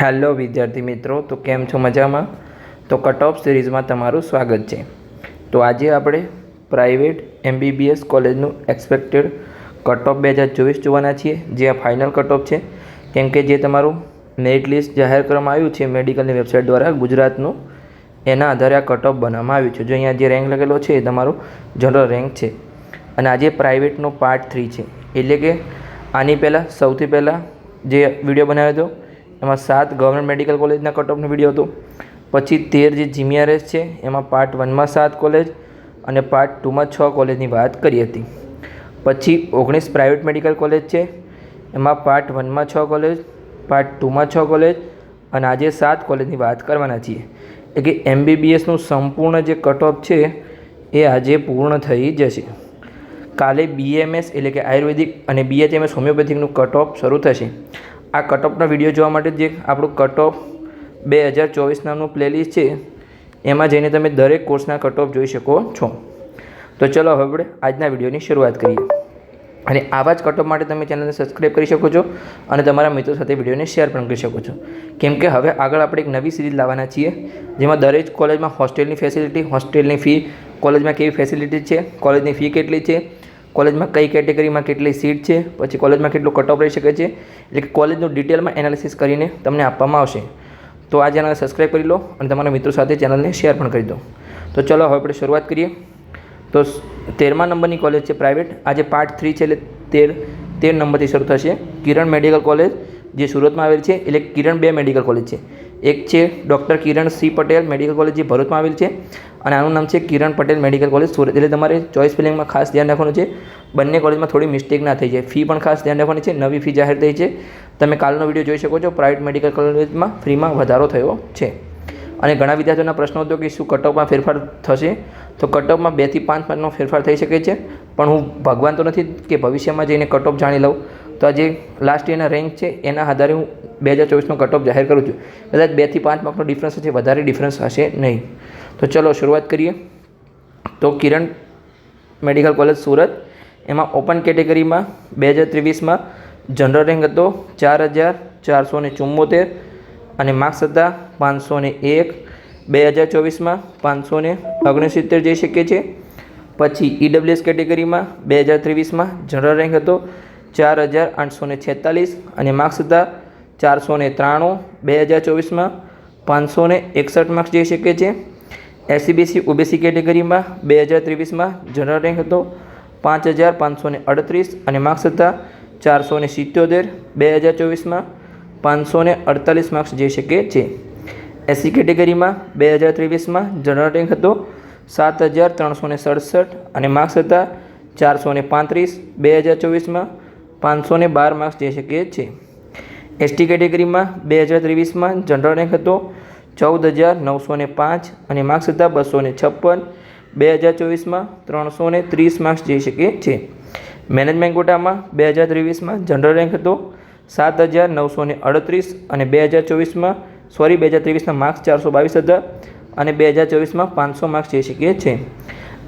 Hello વિદ્યાર્થી મિત્રો, તો કેમ છો? મજામાં? તો કટ ઓફ સિરીઝમાં તમારું સ્વાગત છે. તો આજે આપણે પ્રાઇવેટ MBBS કોલેજનું એક્સપેક્ટેડ કટ ઓફ 2024 જોવાના છીએ, જે આ ફાઇનલ કટ ઓફ છે. કેમ કે જે તમારું મેરિટ લિસ્ટ જાહેર કરવામાં આવ્યું છે મેડિકલની વેબસાઇટ દ્વારા ગુજરાતનું, એના આધારે આ કટ ઓફ બનાવવામાં આવ્યું છે. જો અહીંયા જે રેન્ક લખેલો છે એ તમારો જનરલ રેન્ક છે. અને આજે પ્રાઇવેટનો પાર્ટ 3 છે, એટલે કે આની પહેલાં સૌથી પહેલાં જે વિડીયો બનાવ્યો હતો એમાં 7 ગવર્મેન્ટ મેડિકલ કોલેજના કટ ઓફનો વિડીયો હતો. પછી 13 જે GMRS છે એમાં પાર્ટ 1માં 7 કોલેજ અને પાર્ટ 2માં 6 કોલેજની વાત કરી હતી. પછી 19 પ્રાઇવેટ મેડિકલ કોલેજ છે, એમાં પાર્ટ 1માં 6 કોલેજ, પાર્ટ 2માં 6 કોલેજ અને આજે 7 કોલેજની વાત કરવાના છીએ. એટલે કે MBBSનું સંપૂર્ણ જે કટ ઓફ છે એ આજે પૂર્ણ થઈ જશે. કાલે BAMS એટલે કે આયુર્વેદિક અને BHMS હોમિયોપેથિકનું કટ ઓફ શરૂ થશે. આ કટ ઓફનો વિડીયો જોવા માટે જે આપણું કટ ઓફ 2024 નામનું પ્લેલિસ્ટ છે એમાં જઈને તમે દરેક કોર્સના કટ ઓફ જોઈ શકો છો. તો ચલો હવે આપણે આજના વિડીયોની શરૂઆત કરીએ. અને આવા જ કટ ઓફ માટે તમે ચેનલને સબસ્ક્રાઈબ કરી શકો છો અને તમારા મિત્રો સાથે વિડીયોને શેર પણ કરી શકો છો. કેમ કે હવે આગળ આપણે એક નવી સિરીઝ લાવવાના છીએ, જેમાં દરેક કોલેજમાં હોસ્ટેલની ફેસિલિટી, હોસ્ટેલની ફી, કોલેજમાં કેવી ફેસિલિટી છે, કોલેજની ફી કેટલી છે, કોલેજમાં કઈ કેટેગરીમાં કેટલી સીટ છે, પછી કોલેજમાં કેટલું કટ ઓફ રહી શકે છે, એટલે કે કોલેજનું ડિટેલમાં એનાલિસિસ કરીને તમને આપવામાં આવશે. તો આ ચેનલને સબસ્ક્રાઈબ કરી લો અને તમારા મિત્રો સાથે ચેનલને શેર પણ કરી દો. તો ચલો હવે આપણે શરૂઆત કરીએ. તો 13મા નંબરની કોલેજ છે પ્રાઇવેટ. આજે પાર્ટ 3 છે, એટલે 13 નંબરથી શરૂ થશે. કિરણ મેડિકલ કોલેજ જે સુરતમાં આવેલ છે, એટલે કિરણ 2 મેડિકલ કોલેજ છે. એક છે ડૉક્ટર કિરણ C પટેલ મેડિકલ કોલેજ જે ભરૂચમાં આવેલ છે, અને આનું નામ છે કિરણ પટેલ મેડિકલ કોલેજ સુરત. એટલે તમારે ચોઇસ ફિલિંગમાં ખાસ ધ્યાન રાખવાનું છે, બંને કોલેજમાં થોડી મિસ્ટેક ના થઈ જાય. ફી પણ ખાસ ધ્યાન રાખવાની છે, નવી ફી જાહેર થઈ છે. તમે કાલનો વિડીયો જોઈ શકો છો. પ્રાઇવેટ મેડિકલ કોલેજમાં ફ્રીમાં વધારો થયો છે. અને ઘણા વિદ્યાર્થીઓના પ્રશ્નો હતો કે શું કટ ઓફમાં ફેરફાર થશે? તો કટ ઓફમાં 2 થી 5 માર્કનો ફેરફાર થઈ શકે છે, પણ હું ભગવાન તો નથી કે ભવિષ્યમાં જઈને કટ ઓફ જાણી લઉં. તો આ જે લાસ્ટ યરના રેન્ક છે એના આધારે હું 2024નો કટ ઓફ જાહેર કરું છું. કદાચ 2 થી 5 માર્કનો ડિફરન્સ હશે, વધારે ડિફરન્સ હશે નહીં. તો ચલો શરૂઆત કરીએ. તો કિરણ મેડિકલ કોલેજ સુરત, એમાં ઓપન કેટેગરીમાં 2023માં જનરલ રેન્ક હતો 4474 અને માર્ક્સ હતા 501. 2024માં 569 જઈ શકે છે. પછી EWS કેટેગરીમાં 2023માં જનરલ રેન્ક હતો 4846 અને માર્ક્સ હતા 493. 2024માં 561 માર્ક્સ જઈ શકે છે. SCBC OBC કેટેગરીમાં 2023માં જનરલ રેન્ક હતો 5538 અને માર્ક્સ હતા 477. 2024માં 548 માર્ક્સ જઈ શકે છે. SC કેટેગરીમાં 2023માં જનરલ રેન્ક હતો 7367 અને માર્ક્સ હતા 435. 2024માં 512 માર્ક્સ જઈ શકે છે. ST કેટેગરીમાં 2023માં જનરલ રેન્ક હતો 14905 અને માર્ક્સ હતા 256. 2024માં 330 માર્ક્સ જઈ શકે છે. મેનેજમેન્ટ કોટામાં 2023માં જનરલ રેન્ક હતો 7938 અને 2023ના માર્ક્સ 422 હતા અને 2024માં 500 માર્ક્સ જઈ શકે છે.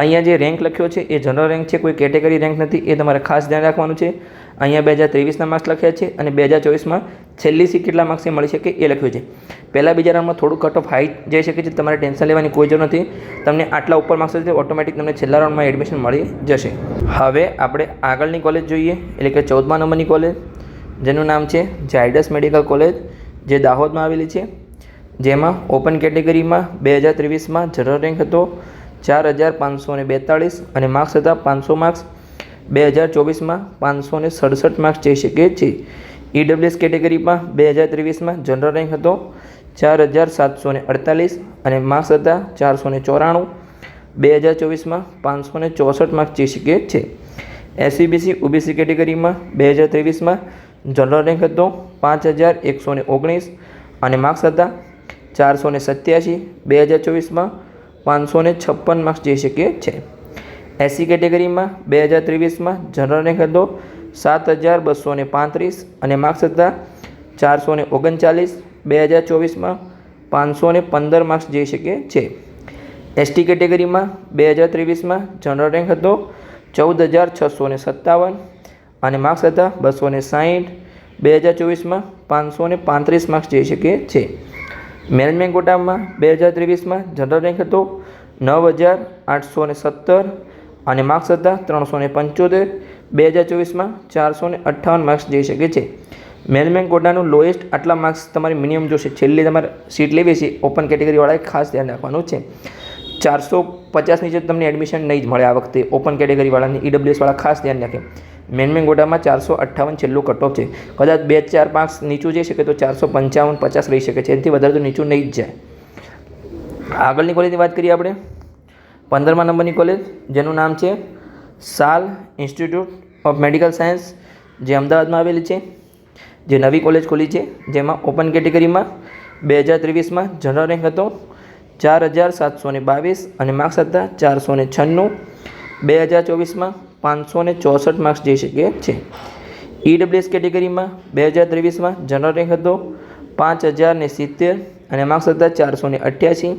અહીંયા જે રેન્ક લખ્યો છે એ જનરલ રેન્ક છે, કોઈ કેટેગરી રેન્ક નથી, એ તમારે ખાસ ધ્યાન રાખવાનું છે. અહીંયા 2023ના માર્ક્સ લખ્યા છે અને 2024માં છેલ્લી સીટ કેટલા માર્ક્સથી મળી શકે એ લખ્યું છે. પહેલાં બીજા રાઉન્ડમાં થોડું કટ ઓફ હાઈ જઈ શકે છે, તમારે ટેન્શન લેવાની કોઈ જરૂર નથી. તમને આટલા ઉપર માર્ક્સ હશે ઓટોમેટિક તમને છેલ્લા રાઉન્ડમાં એડમિશન મળી જશે. હવે આપણે આગળની કોલેજ જોઈએ, એટલે કે 14મા નંબરની કોલેજ, જેનું નામ છે ઝાયડસ મેડિકલ કોલેજ, જે દાહોદમાં આવેલી છે. જેમાં ઓપન કેટેગરીમાં 2023માં જનરલ રેન્ક હતો 4542 અને માર્ક્સ હતા 500 માર્ક્સ. 2024માં 567 માર્ક્સ જઈ શકે છે. EWS કેટેગરીમાં 2023માં જનરલ રેન્ક હતો 4748 અને માર્ક્સ હતા 494. 2024માં 564 માર્ક્સ જઈ શકે છે. SCBC OBC કેટેગરીમાં 2023માં જનરલ રેન્ક હતો 5119 અને માર્ક્સ હતા 487. 2024માં 556 માર્ક્સ જઈ શકે છે. SC કેટેગરીમાં 2023માં જનરલ રેન્ક હતો 7235 અને માર્ક્સ હતા 439. 2024માં 515 માર્ક્સ જઈ શકે છે. ST કેટેગરીમાં 2023માં જનરલ રેન્ક હતો 14657 અને માર્ક્સ હતા 260. 2024માં 535 માર્ક્સ જઈ શકે છે. મેનેજમેન્ટ કોટામાં 2023માં જનરલ રેન્ક હતો 9,817 અને માર્ક્સ હતા 375. 2024માં 458 માર્ક્સ જઈ શકે છે. મેનેજમેન્ટ કોટાનું લોએસ્ટ આટલા માર્ક્સ તમારે મિનિમમ જોશે. છેલ્લી તમારે સીટ લેવી છે ઓપન કેટેગરીવાળાએ ખાસ ધ્યાન રાખવાનું છે. 450 નીચે તમને એડમિશન નહીં જ મળે આ વખતે ઓપન કેટેગરીવાળાની. ઈડબ્લ્યુએસવાળા ખાસ ધ્યાન રાખે. મેનેજમેન્ટ કોટામાં 458 છેલ્લું કટ ઓફ છે. કદાચ 2-4 માર્ક્સ નીચું જઈ શકે તો 455-50 રહી શકે છે. એનાથી વધારે તો નીચું નહીં જ જાય. આગળની કોલેજની વાત કરીએ આપણે. 15મા નંબરની કોલેજ જેનું નામ છે સાલ ઇન્સ્ટિટ્યૂટ ઓફ મેડિકલ સાયન્સ, જે અમદાવાદમાં આવેલી છે, જે નવી કોલેજ ખોલી છે. જેમાં ઓપન કેટેગરીમાં 2023માં જનરલ રેન્ક હતો 4,722 અને માર્ક્સ હતા 496. 2024માં 564 માર્ક્સ જઈ શકે છે. ઈડબ્લ્યુએસ કેટેગરીમાં 2023માં જનરલ રેન્ક હતો 5,070 અને માર્ક્સ હતા 488.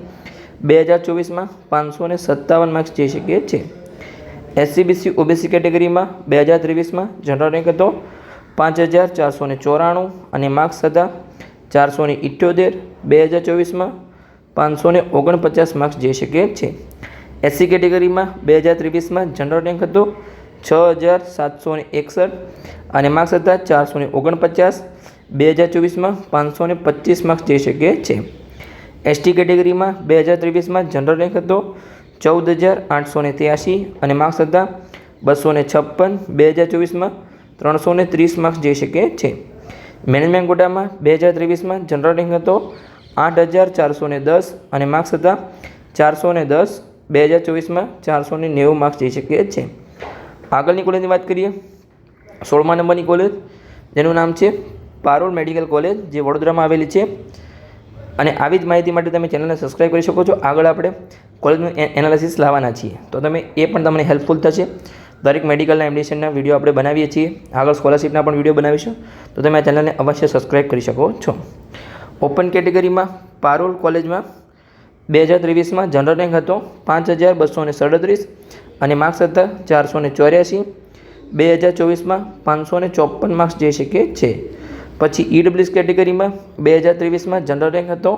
2024માં 557 માર્ક્સ જઈ શકે છે. એસસીબીસી ઓબીસી કેટેગરીમાં 2023માં જનરલ રેન્ક હતો 5,494 અને માર્ક્સ હતા 478. 2024માં 549 માર્ક્સ જઈ શકે છે. એસસી કેટેગરીમાં 2023માં જનરલ રેન્ક હતો 6,761 અને માર્ક્સ હતા 449. 2024માં 525 માર્ક્સ જઈ શકે છે. એસટી કેટેગરીમાં 2023માં જનરલ રેન્ક હતો 14,883 અને માર્ક્સ હતા 256. 2024માં 330 માર્ક્સ જઈ શકે છે. મેનેજમેન્ટ કોટામાં 2023માં જનરલ રેન્ક હતો 8,410 અને માર્ક્સ હતા 410. 2024માં 490 માર્ક્સ જઈ શકે છે. આગળની કોલેજની વાત કરીએ. 16મા નંબરની કોલેજ જેનું નામ છે પારોલ મેડિકલ કોલેજ, જે વડોદરામાં આવેલી છે. અને આવી જ માહિતી માટે તમે ચેનલને સબસ્ક્રાઈબ કરી શકો છો. આગળ આપણે કોલેજનું એનાલિસિસ લાવવાના છીએ, તો તમે એ પણ તમને હેલ્પફુલ થશે. દરેક મેડિકલના એડમિશનના વિડીયો આપણે બનાવીએ છીએ. આગળ સ્કોલરશિપના પણ વિડીયો બનાવીશું, તો તમે આ ચેનલને અવશ્ય સબસ્ક્રાઈબ કરી શકો છો. ઓપન કેટેગરીમાં પારોલ કોલેજમાં 2023માં જનરલ રેન્ક હતો 5,237 અને માર્ક્સ હતા 484. 2024માં 554 માર્ક્સ જઈ શકે છે. પછી ઈડબ્લ્યુએસ કેટેગરીમાં 2023માં જનરલ રેન્ક હતો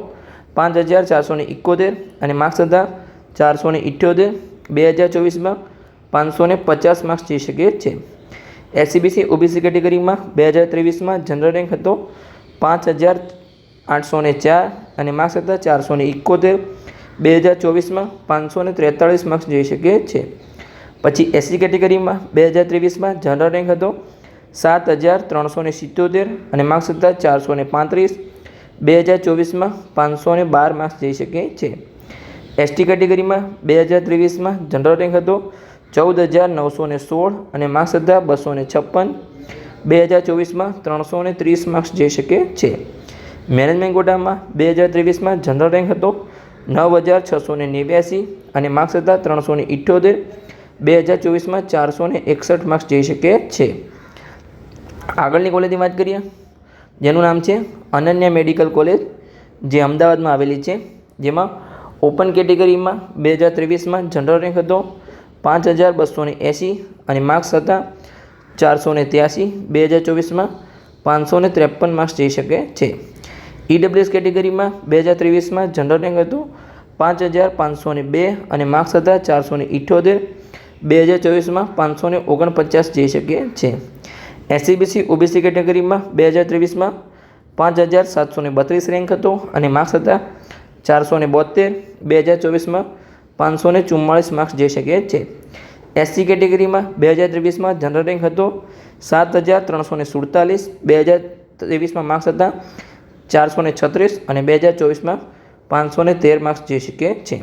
5,471 અને માર્ક્સ હતા 478. 2024માં 550 માર્ક્સ જઈ શકે છે. એસસીબીસી ઓબીસી કેટેગરીમાં 2023માં જનરલ રેન્ક હતો 5,804 અને માર્ક્સ હતા 471. 2024માં 543 માર્ક્સ જઈ શકે છે. પછી એસસી કેટેગરીમાં 2023માં જનરલ રેન્ક હતો 7,377 અને માર્ક્સ હતા 435. 2024માં 512 માર્ક્સ જઈ શકે છે. એસટી કેટેગરીમાં 2023માં જનરલ રેન્ક હતો 14,916 અને માર્ક્સ હતા 256. 2024માં 330 માર્ક્સ જઈ શકે છે. મેનેજમેન્ટ કોટામાં 2023માં જનરલ રેન્ક હતો 9,689 અને માર્ક્સ હતા 378. 2024માં 461 માર્ક્સ જઈ શકે છે. આગળની કોલેજની વાત કરીએ, જેનું નામ છે અનન્ય મેડિકલ કોલેજ, જે અમદાવાદમાં આવેલી છે. જેમાં ઓપન કેટેગરીમાં 2023માં જનરલ રેન્ક હતો 5,280 અને માર્ક્સ હતા 483. 2024માં 553 માર્ક્સ જઈ શકે છે. ઈડબ્લ્યુએસ કેટેગરીમાં 2023માં જનરલ રેન્ક હતો 5,502 અને માર્ક્સ હતા 478. 2024માં 549 જઈ શકે છે. એસસીબીસી ઓબીસી કેટેગરીમાં 2023માં 5,732 રેન્ક હતો અને માર્ક્સ હતા 472. 2024માં 544 માર્ક્સ જઈ શકે છે. એસસી કેટેગરીમાં 2023માં જનરલ રેન્ક હતો 7,347. 2023માં માર્ક્સ હતા 436 અને 2024માં 513 માર્ક્સ જઈ શકે છે.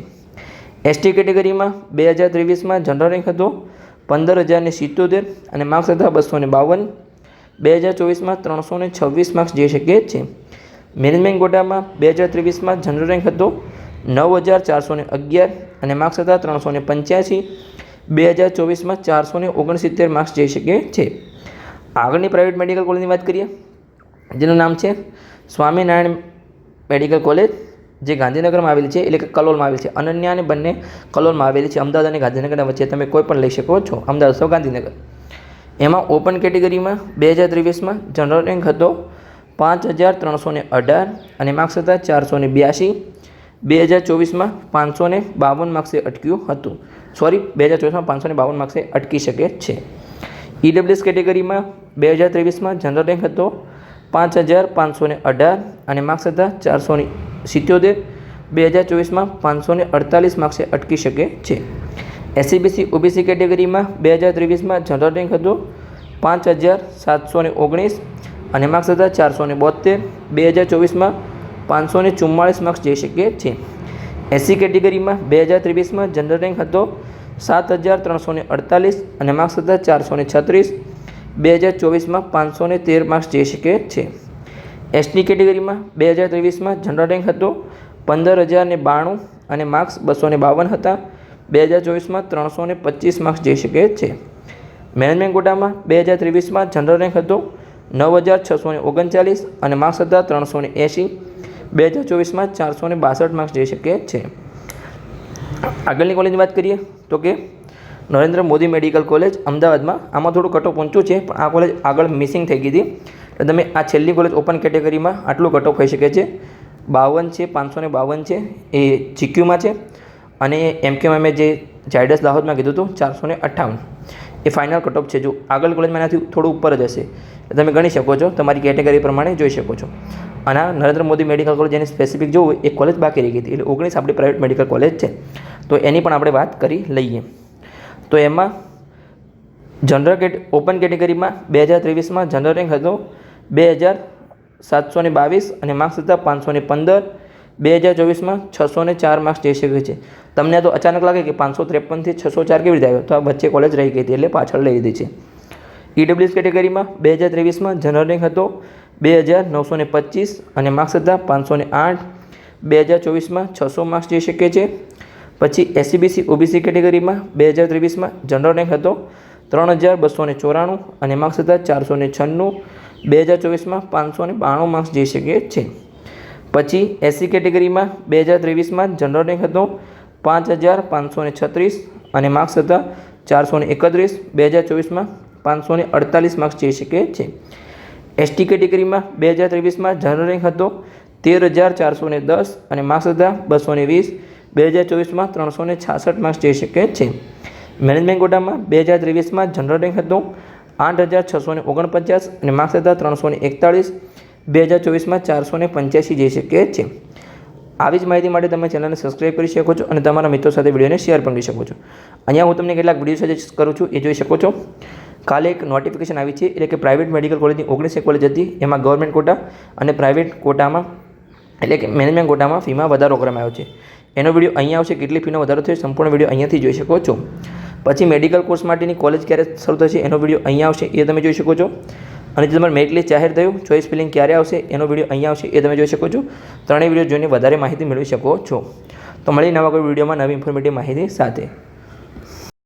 એસટી કેટેગરીમાં 2023માં જનરલ રેન્ક હતો 15,077 અને માર્ક્સ હતા 252. 2024માં 326 માર્ક્સ જઈ શકે છે. મેનેજમેન્ટ કોટામાં 2023માં જનરલ રેન્ક હતો 9,411 અને માર્ક્સ હતા 385. 2024માં 469 માર્ક્સ જઈ શકે છે. આગળની પ્રાઇવેટ મેડિકલ કોલેજની વાત કરીએ, જેનું નામ છે સ્વામિનારાયણ મેડિકલ કોલેજ, જે ગાંધીનગરમાં આવેલી છે, એટલે કે કલોલમાં આવેલી છે. અનન્ય અને બંને કલોલમાં આવેલી છે. અમદાવાદ અને ગાંધીનગરના વચ્ચે તમે કોઈ પણ લઈ શકો છો, અમદાવાદ અથવા ગાંધીનગર. એમાં ઓપન કેટેગરીમાં 2023માં જનરલ રેન્ક હતો 5318 અને માર્ક્સ હતા 482. 2024માં 552 માર્ક્સે અટક્યું હતું. 2024માં 552 માર્ક્સે અટકી શકે છે. EWS કેટેગરીમાં 2023માં જનરલ રેન્ક હતો 5518 અને માર્ક્સ હતા 477. 2024માં 548 માર્ક્સે અટકી શકે છે. SCBC OBC કેટેગરીમાં 2023માં જનરલ રેન્ક હતો 5719 અને માર્ક્સ હતા 472. 2024માં 544 માર્ક્સ જઈ શકે છે. SC કેટેગરીમાં 2023માં જનરલ રેન્ક હતો 7348 અને માર્ક્સ હતા 436. 2024માં 513 માર્ક્સ જઈ શકે છે. ST કેટેગરીમાં 2023માં જનરલ રેન્ક હતો 15092 અને માર્ક્સ 252 હતા. 2024માં 325 માર્ક્સ જઈ શકે છે. મેનેજમેન્ટ કોટામાં 2023માં જનરલ રેન્ક હતો 9639 અને માર્ક્સ હતા 380. 2024માં 462 માર્ક્સ જઈ શકે છે. આગળની કોલેજની વાત કરીએ તો કે નરેન્દ્ર મોદી મેડિકલ કોલેજ અમદાવાદમાં. આમાં થોડું કટઓફ ઊંચું છે, પણ આ કોલેજ આગળ મિસિંગ થઈ ગઈ હતી. તો તમે આ છેલ્લી કોલેજ ઓપન કેટેગરીમાં આટલું કટઓફ હોઈ શકે છે. 52 છે, 552 છે, એ GQમાં છે. અને MQમાં મેં જે ઝાયડસ દાહોદમાં કીધું હતું 458 એ ફાઇનલ કટઓફ છે. જો આગળ કોલેજમાં એનાથી થોડું ઉપર જ હશે. તમે ગણી શકો છો, તમારી કેટેગરી પ્રમાણે જોઈ શકો છો. અને આ નરેન્દ્ર મોદી મેડિકલ કોલેજ એની સ્પેસિફિક જોવું એ કોલેજ બાકી રહી ગઈ હતી. એટલે 19 આપણી પ્રાઇવેટ મેડિકલ કોલેજ છે, તો એની પણ આપણે વાત કરી લઈએ. તો એમાં ઓપન કેટેગરીમાં 2023માં જનરલ રેન્ક હતો 2722 અને માર્ક્સ હતા 515. 2024માં 604 માર્ક્સ જઈ શકે છે. તમને તો અચાનક લાગે કે 553થી 604 કેવી રીતે આવ્યો, તો આ વચ્ચે કોલેજ રહી ગઈ હતી એટલે પાછળ લઈ લીધી છે. EWS કેટેગરીમાં 2023માં જનરલ રેન્ક હતો 2925 અને માર્ક્સ હતા 508. 2024માં 600 માર્ક્સ જઈ શકે છે. પછી SCBC OBC કેટેગરીમાં 2023માં જનરલ રેન્ક હતો 3294 અને માર્ક્સ હતા 496. 2024માં 592 માર્ક્સ જઈ શકે છે. પછી SC કેટેગરીમાં 2023માં જનરલ રેન્ક હતો 5536 અને માર્ક્સ હતા 431. 2024માં 548 માર્ક્સ જઈ શકે છે. ST કેટેગરીમાં 2023માં જનરલ રેન્ક હતો 13410 અને માર્ક્સ હતા 220. 2024માં 366 માર્ક્સ જઈ શકે છે. મેનેજમેન્ટ કોટામાં 2023માં જનરલ રેન્ક હતો 8649 અને માર્ક્સ હતા 341. 2024માં 485 જઈ શકે છે. આવી જ માહિતી માટે તમે ચેનલને સબસ્ક્રાઈબ કરી શકો છો અને તમારા મિત્રો સાથે વિડીયોને શેર પણ કરી શકો છો. અહીંયા હું તમને કેટલાક વિડીયો સજેસ્ટ કરું છું, એ જોઈ શકો છો. કાલે એક નોટિફિકેશન આવી છે, એટલે કે પ્રાઇવેટ મેડિકલ કોલેજની 19 કોલેજ હતી, એમાં ગવર્મેન્ટ કોટા અને પ્રાઇવેટ કોટામાં એટલે કે મેનેજમેન્ટ કોટામાં ફીમાં વધારો કરવામાં આવ્યો છે. એનો વિડીયો અહીંયા આવશે. કેટલી ફીનો વધારો થયો સંપૂર્ણ વિડીયો અહીંયાથી જોઈ શકો છો. પછી મેડિકલ કોર્સ માટેની કોલેજ ક્યારે શરૂ થશે એનો વિડીયો અહીંયા આવશે, એ તમે જોઈ શકો છો. અને જે તમારું મેરિટ લિસ્ટ જાહેર થયું, ચોઇસ ફિલિંગ ક્યારે આવશે એનો વિડીયો અહીંયા આવશે, એ તમે જોઈ શકો છો. ત્રણેય વિડીયો જોઈને વધારે માહિતી મેળવી શકો છો. તો મળી નવા કોઈ વિડીયોમાં નવી ઇન્ફોર્મેટિવ માહિતી સાથે.